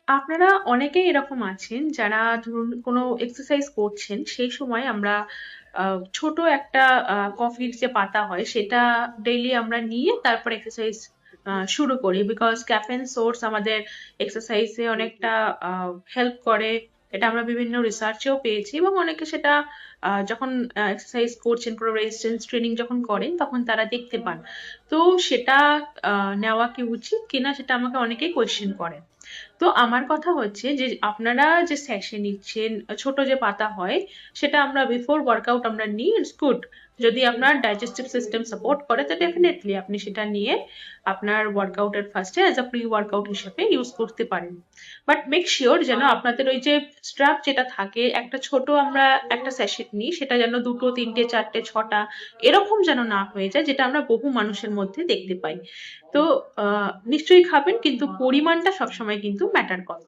আপনারা অনেকেই এরকম আছেন যারা ধরুন কোনো এক্সারসাইজ করছেন সেই সময় আমরা ছোট একটা কফির যে পাতা হয় সেটা ডেইলি আমরা নিয়ে তারপর এক্সারসাইজ শুরু করি, বিকজ ক্যাফেন সোর্স আমাদের এক্সারসাইজে অনেকটা হেল্প করে। এটা আমরা বিভিন্ন রিসার্চেও পেয়েছি এবং অনেকে সেটা যখন এক্সারসাইজ করছেন, কোনো রেজিস্ট্যান্স ট্রেনিং যখন করেন তখন তারা দেখতে পান। তো সেটা নেওয়া কি উচিত কিনা সেটা আমাকে অনেকেই কোয়েশ্চেন করেন। তো আমার কথা হচ্ছে যে আপনারা যে সেশন নিচ্ছেন, ছোট যে পাতা হয় সেটা আমরা বিফোর ওয়ার্কআউট আমরা নিই, ইটস গুড। যদি আপনার ডাইজেস্টিভ সিস্টেম সাপোর্ট করে তো ডেফিনেটলি আপনি সেটা নিয়ে আপনার ওয়ার্কআউটের ফার্স্টে অ্যাজ আ প্রি ওয়ার্কআউট হিসেবে ইউজ করতে পারেন। বাট মেক শিওর যেন আপনাদের ওই যে স্ট্রাপ যেটা থাকে, একটা ছোট আমরা একটা সেশন নিই সেটা যেন দুটো তিনটে চারটে ছটা এরকম যেন না হয়ে যায়, যেটা আমরা বহু মানুষের মধ্যে দেখতে পাই। তো নিশ্চয়ই খাবেন, কিন্তু পরিমাণটা সবসময় কিন্তু ম্যাটার করে।